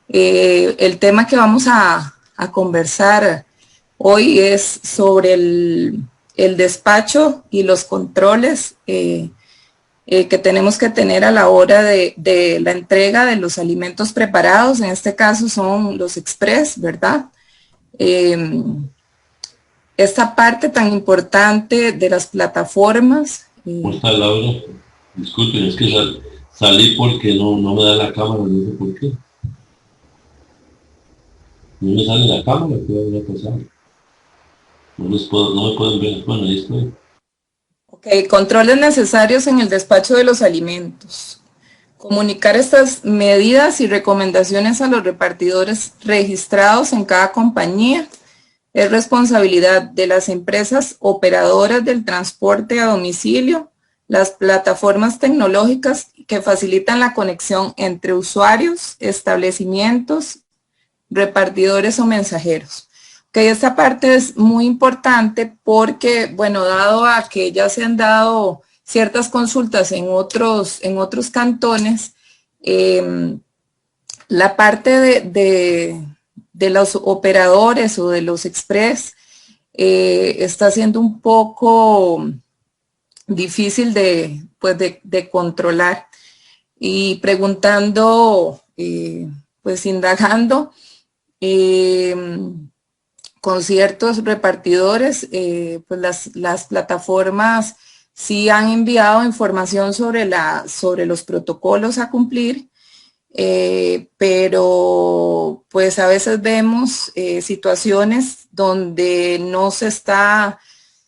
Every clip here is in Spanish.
El tema que vamos a conversar hoy es sobre el despacho y los controles que tenemos que tener a la hora de la entrega de los alimentos preparados. En este caso son los express, ¿verdad? Eh, Esta parte tan importante de las plataformas. ¿Cómo está Laura? Disculpen, es que salí porque no me da la cámara, no sé por qué. No me sale la cámara, ¿qué va a pasar? No me pueden ver. Bueno, ahí estoy. Ok, controles necesarios en el despacho de los alimentos. Comunicar estas medidas y recomendaciones a los repartidores registrados en cada compañía es responsabilidad de las empresas operadoras del transporte a domicilio, las plataformas tecnológicas que facilitan la conexión entre usuarios, establecimientos, repartidores o mensajeros. Que esta parte es muy importante porque, bueno, dado a que ya se han dado ciertas consultas en otros cantones, la parte de los operadores o de los express está siendo un poco difícil de controlar. Y preguntando, pues indagando, eh, con ciertos repartidores, pues las plataformas sí han enviado información sobre los protocolos a cumplir, pero pues a veces vemos situaciones donde no se está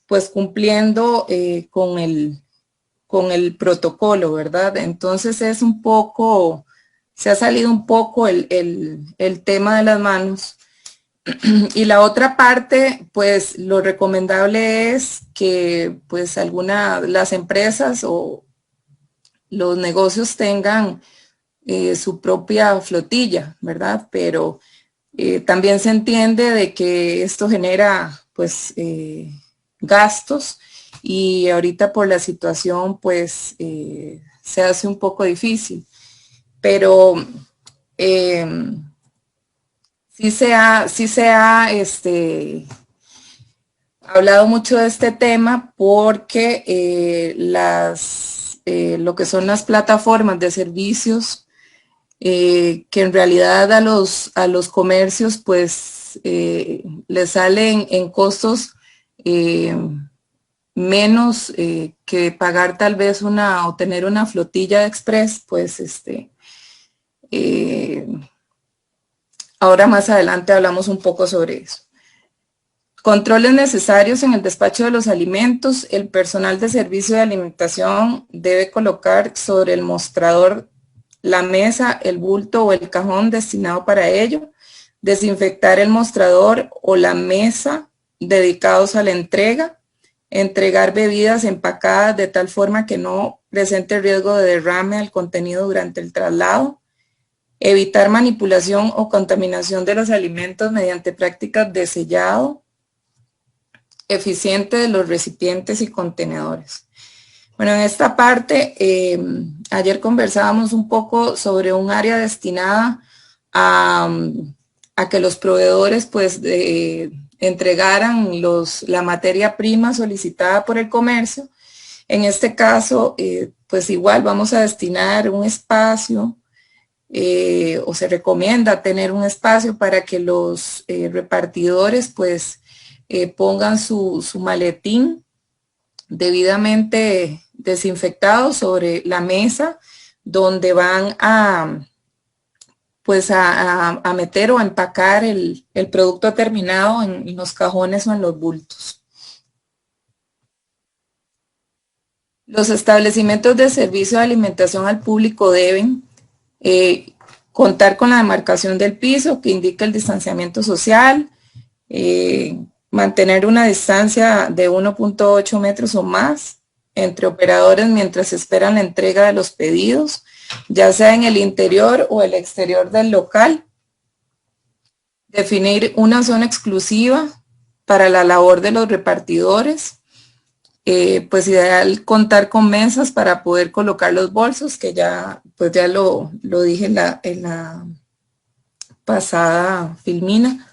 pues cumpliendo con el protocolo, ¿verdad? Entonces es un poco, se ha salido un poco el tema de las manos. Y la otra parte, pues lo recomendable es que pues las empresas o los negocios tengan su propia flotilla, ¿verdad? Pero también se entiende de que esto genera pues gastos y ahorita por la situación pues se hace un poco difícil. Pero eh, sí se ha hablado mucho de este tema porque lo que son las plataformas de servicios, que en realidad a los comercios pues les salen en costos eh, menos que pagar tal vez o tener una flotilla de express, pues eh, ahora más adelante hablamos un poco sobre eso. Controles necesarios en el despacho de los alimentos. El personal de servicio de alimentación debe colocar sobre el mostrador la mesa, el bulto o el cajón destinado para ello, desinfectar el mostrador o la mesa dedicados a la entrega, entregar bebidas empacadas de tal forma que no presente riesgo de derrame al contenido durante el traslado, evitar manipulación o contaminación de los alimentos mediante prácticas de sellado eficiente de los recipientes y contenedores. Bueno, en esta parte, ayer conversábamos un poco sobre un área destinada a, a que los proveedores pues entregaran la materia prima solicitada por el comercio. En este caso, pues igual vamos a destinar un espacio o se recomienda tener un espacio para que los repartidores pues pongan su maletín debidamente desinfectado sobre la mesa donde van pues a meter o a empacar el producto terminado en los cajones o en los bultos. Los establecimientos de servicio de alimentación al público deben contar con la demarcación del piso que indica el distanciamiento social, mantener una distancia de 1.8 metros o más entre operadores mientras esperan la entrega de los pedidos, ya sea en el interior o el exterior del local. Definir una zona exclusiva para la labor de los repartidores. Pues ideal contar con mesas para poder colocar los bolsos, que ya, pues ya lo dije en la pasada, Filmina.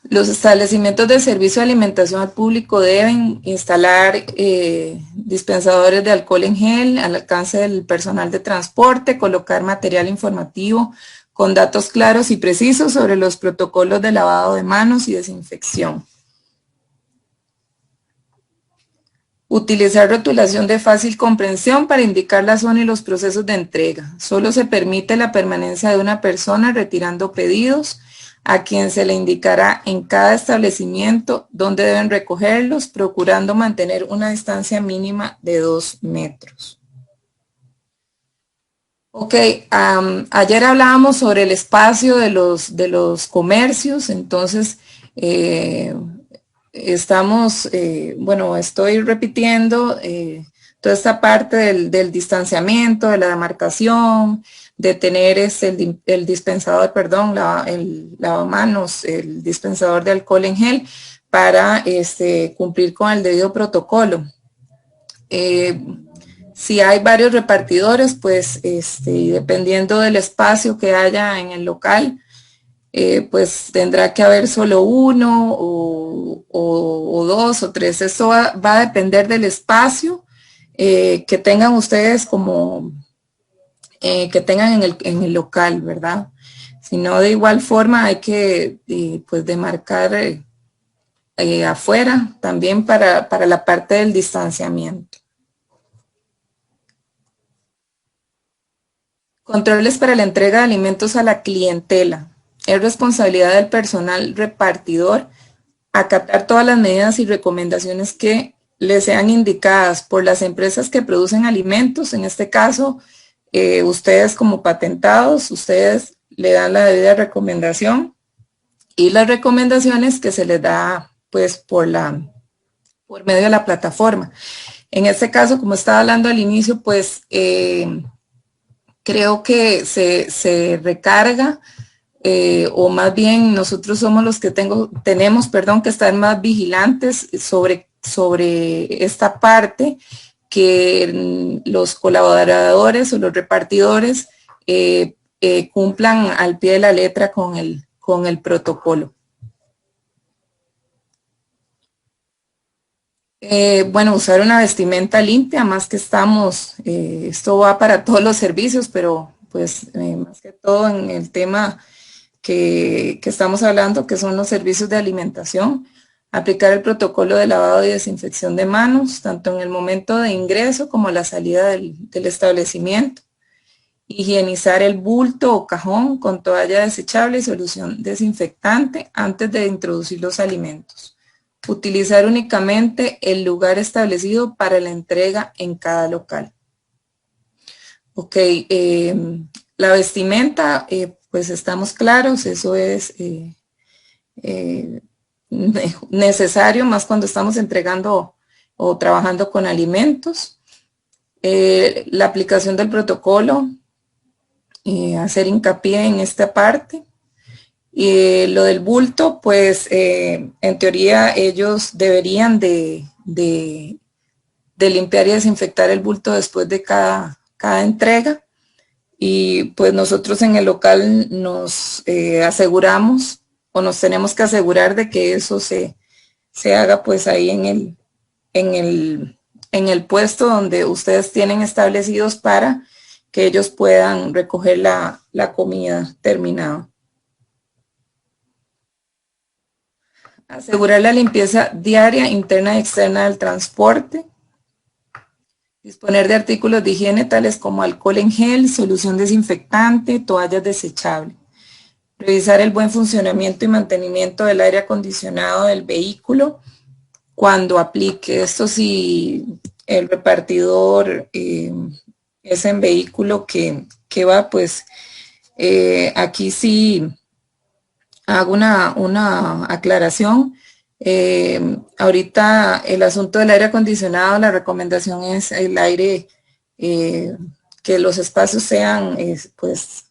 Los establecimientos de servicio de alimentación al público deben instalar dispensadores de alcohol en gel al alcance del personal de transporte, colocar material informativo con datos claros y precisos sobre los protocolos de lavado de manos y desinfección. Utilizar rotulación de fácil comprensión para indicar la zona y los procesos de entrega. Solo se permite la permanencia de una persona retirando pedidos, a quien se le indicará en cada establecimiento dónde deben recogerlos, procurando mantener una distancia mínima de 2 metros. Ok, ayer hablábamos sobre el espacio de los comercios, entonces bueno, estoy repitiendo toda esta parte del distanciamiento, de la demarcación, de tener el dispensador, perdón, el lavamanos, el dispensador de alcohol en gel para cumplir con el debido protocolo. Si hay varios repartidores, pues dependiendo del espacio que haya en el local, pues tendrá que haber solo uno o dos o tres. Eso va a depender del espacio que tengan ustedes que tengan en el local, ¿verdad? Si no, de igual forma hay que pues demarcar afuera también para la parte del distanciamiento. Controles para la entrega de alimentos a la clientela. Es responsabilidad del personal repartidor acatar todas las medidas y recomendaciones que les sean indicadas por las empresas que producen alimentos. En este caso, ustedes como patentados, ustedes le dan la debida recomendación y las recomendaciones que se les da pues por medio de la plataforma. En este caso, como estaba hablando al inicio, pues creo que se recarga o más bien nosotros somos los que tenemos que estar más vigilantes sobre esta parte, que los colaboradores o los repartidores cumplan al pie de la letra con el protocolo. Bueno, usar una vestimenta limpia, más que esto va para todos los servicios, pero pues más que todo en el tema que estamos hablando, que son los servicios de alimentación, aplicar el protocolo de lavado y desinfección de manos, tanto en el momento de ingreso como a la salida del establecimiento, higienizar el bulto o cajón con toalla desechable y solución desinfectante antes de introducir los alimentos. Utilizar únicamente el lugar establecido para la entrega en cada local. Ok, la vestimenta, pues estamos claros, eso es necesario, más cuando estamos entregando o trabajando con alimentos. La aplicación del protocolo, hacer hincapié en esta parte. Y lo del bulto, pues en teoría ellos deberían de limpiar y desinfectar el bulto después de cada entrega. Y pues nosotros en el local nos aseguramos o nos tenemos que asegurar de que eso se haga pues ahí en el puesto donde ustedes tienen establecidos para que ellos puedan recoger la comida terminada. Asegurar la limpieza diaria, interna y externa del transporte. Disponer de artículos de higiene tales como alcohol en gel, solución desinfectante, toallas desechables. Revisar el buen funcionamiento y mantenimiento del aire acondicionado del vehículo cuando aplique. Esto si el repartidor es en vehículo que va, pues aquí sí hago una aclaración. Ahorita el asunto del aire acondicionado, la recomendación es el aire, que los espacios sean pues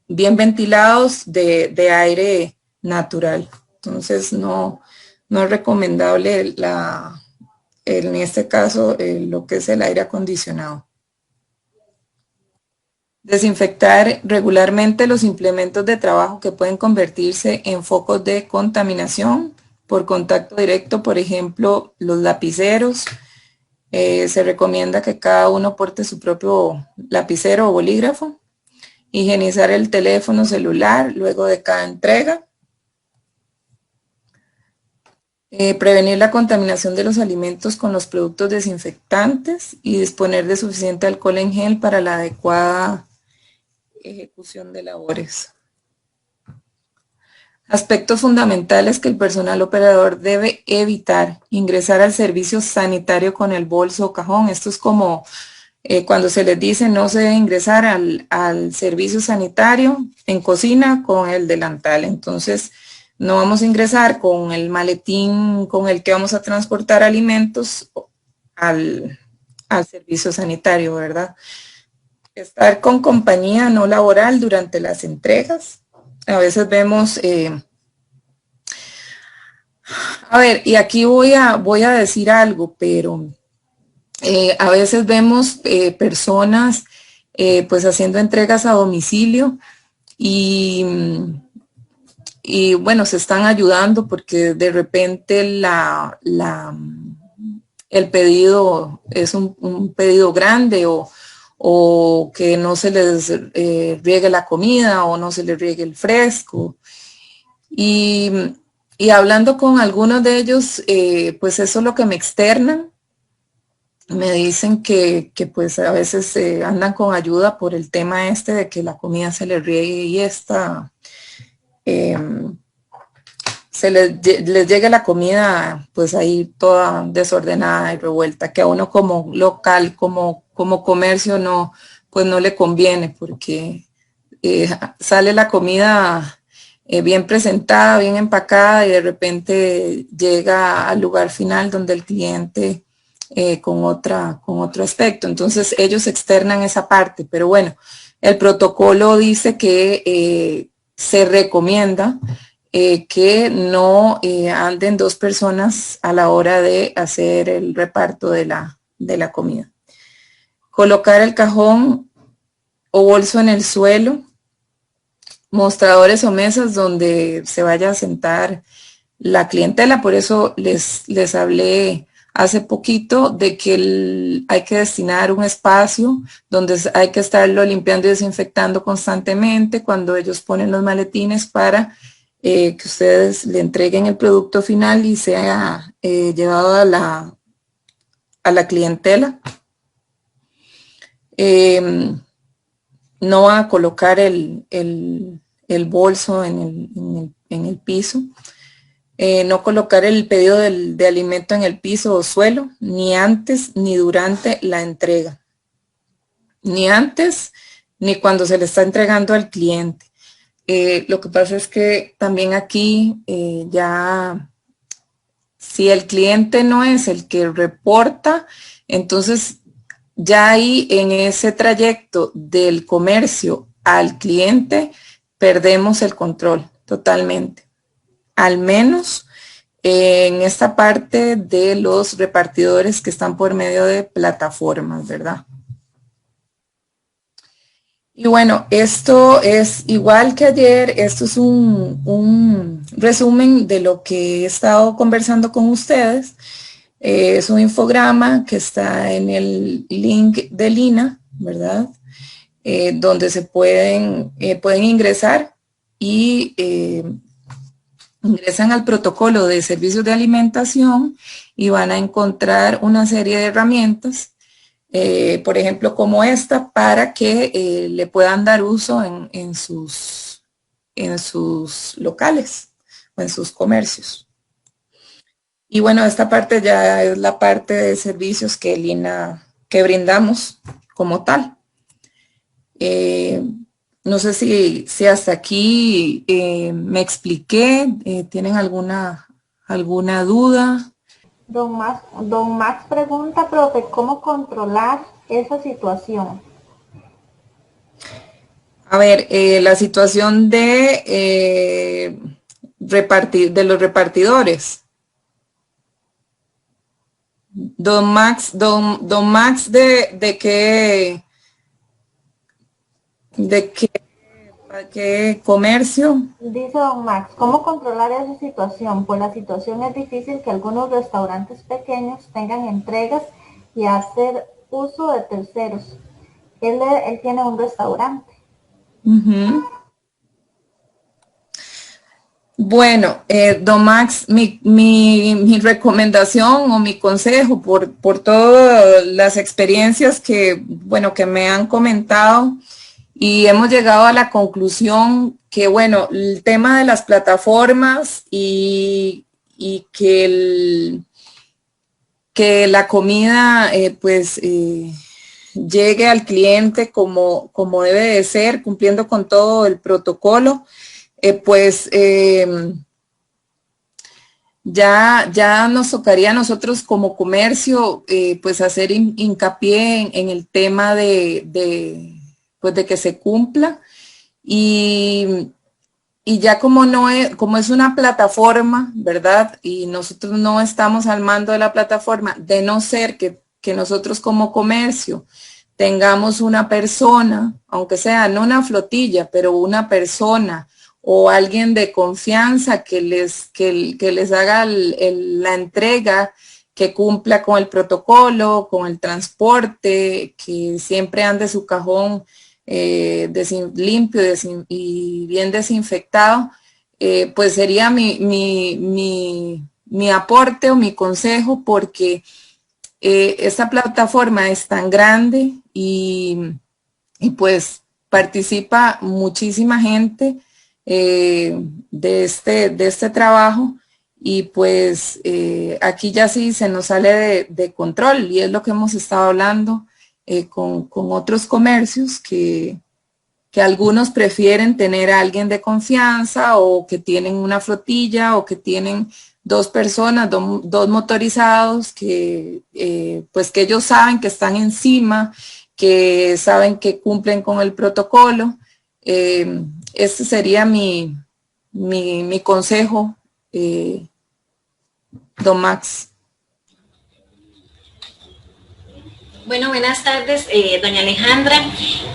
bien ventilados de aire natural. Entonces no es recomendable en este caso lo que es el aire acondicionado. Desinfectar regularmente los implementos de trabajo que pueden convertirse en focos de contaminación por contacto directo, por ejemplo, los lapiceros. Se recomienda que cada uno porte su propio lapicero o bolígrafo. Higienizar el teléfono celular luego de cada entrega. Prevenir la contaminación de los alimentos con los productos desinfectantes y disponer de suficiente alcohol en gel para la adecuada ejecución de labores. Aspectos fundamentales que el personal operador debe evitar: ingresar al servicio sanitario con el bolso o cajón. Esto es como cuando se les dice no se debe ingresar al servicio sanitario en cocina con el delantal. Entonces, no vamos a ingresar con el maletín con el que vamos a transportar alimentos al servicio sanitario, ¿verdad? Estar con compañía no laboral durante las entregas. A veces vemos, a ver, y aquí voy a decir algo, pero a veces vemos personas pues haciendo entregas a domicilio y bueno, se están ayudando porque de repente el pedido es un pedido grande o que no se les riegue la comida o no se les riegue el fresco. Y hablando con algunos de ellos, pues eso es lo que me externan. Me dicen que pues a veces andan con ayuda por el tema este de que la comida se les riegue y les llegue la comida pues ahí toda desordenada y revuelta, que a uno como local, como comercio no, pues no le conviene porque sale la comida bien presentada, bien empacada y de repente llega al lugar final donde el cliente con otro aspecto. Entonces ellos externan esa parte, pero bueno, el protocolo dice que se recomienda que no anden dos personas a la hora de hacer el reparto de la comida. Colocar el cajón o bolso en el suelo, mostradores o mesas donde se vaya a sentar la clientela. Por eso les hablé hace poquito de que hay que destinar un espacio donde hay que estarlo limpiando y desinfectando constantemente cuando ellos ponen los maletines para que ustedes le entreguen el producto final y sea llevado a la clientela. No va a colocar el bolso en el piso. No colocar el pedido de alimento en el piso o suelo, ni antes ni durante la entrega. Ni antes ni cuando se le está entregando al cliente. Lo que pasa es que también aquí ya, si el cliente no es el que reporta, entonces ya ahí en ese trayecto del comercio al cliente perdemos el control totalmente. Al menos en esta parte de los repartidores que están por medio de plataformas, ¿verdad? Y bueno, esto es igual que ayer, esto es un resumen de lo que he estado conversando con ustedes. Es un infograma que está en el link de Lina, ¿verdad? Donde se pueden ingresar y ingresan al protocolo de servicios de alimentación y van a encontrar una serie de herramientas, por ejemplo, como esta, para que le puedan dar uso en sus locales o en sus comercios. Y bueno, esta parte ya es la parte de servicios que que brindamos como tal. No sé si hasta aquí me expliqué. ¿Tienen alguna duda? Don Max pregunta, profe, ¿cómo controlar esa situación? A ver, la situación de los repartidores. Don Max, de qué. ¿De qué comercio? Dice don Max, ¿cómo controlar esa situación? Pues la situación es difícil que algunos restaurantes pequeños tengan entregas y hacer uso de terceros. Él tiene un restaurante. Uh-huh. Bueno, don Max, mi recomendación o mi consejo por todas las experiencias que, bueno, que me han comentado y hemos llegado a la conclusión que, bueno, el tema de las plataformas y que la comida, llegue al cliente como debe de ser, cumpliendo con todo el protocolo, ya nos tocaría a nosotros como comercio, pues hacer hincapié en el tema de que se cumpla y ya como es una plataforma, ¿verdad? Y nosotros no estamos al mando de la plataforma, de no ser que nosotros como comercio tengamos una persona, aunque sea no una flotilla, pero una persona o alguien de confianza que les haga la entrega, que cumpla con el protocolo, con el transporte, que siempre ande su cajón limpio y bien desinfectado, pues sería mi aporte o mi consejo, porque esta plataforma es tan grande y pues participa muchísima gente de este trabajo, y pues aquí ya sí se nos sale de control, y es lo que hemos estado hablando con otros comercios, que algunos prefieren tener a alguien de confianza, o que tienen una flotilla, o que tienen dos personas, dos motorizados, que pues que ellos saben que están encima, que saben que cumplen con el protocolo. Este sería mi consejo, don Max. Bueno, buenas tardes, doña Alejandra.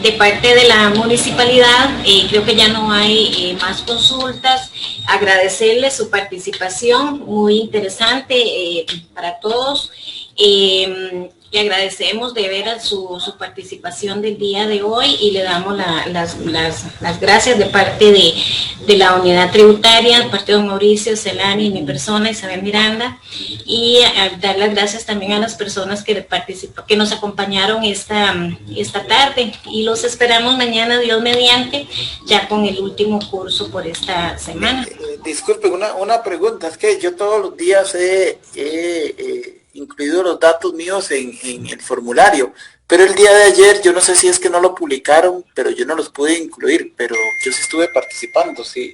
De parte de la municipalidad, creo que ya no hay más consultas. Agradecerle su participación, muy interesante para todos. Le agradecemos de veras su participación del día de hoy, y le damos las gracias de parte de la unidad tributaria, de parte de don Mauricio Celani y mi persona, Isabel Miranda, y dar las gracias también a las personas que nos acompañaron esta tarde, y los esperamos mañana, Dios mediante, ya con el último curso por esta semana. Disculpen, una pregunta, es que yo todos los días he incluido los datos míos en el formulario, pero el día de ayer, yo no sé si es que no lo publicaron, pero yo no los pude incluir, pero yo sí estuve participando, si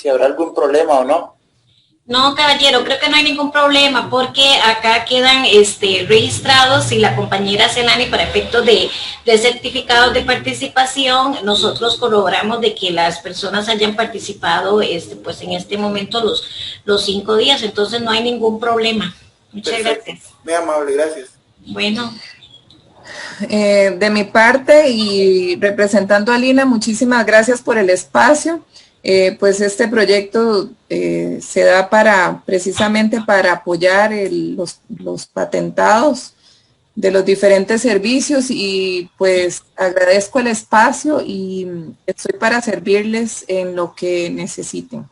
habrá algún problema o no. No, caballero, creo que no hay ningún problema, porque acá quedan registrados, y la compañera Celani, para efectos de certificados de participación, nosotros corroboramos de que las personas hayan participado pues en este momento los 5 días, entonces no hay ningún problema. Muchas Perfecto. gracias. Muy amable, gracias. Bueno. De mi parte, y representando a Lina, muchísimas gracias por el espacio. Pues este proyecto se da precisamente para apoyar los patentados de los diferentes servicios, y pues agradezco el espacio y estoy para servirles en lo que necesiten.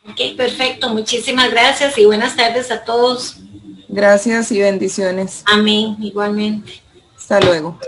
Ok, perfecto. Muchísimas gracias y buenas tardes a todos. Gracias y bendiciones. Amén, igualmente. Hasta luego.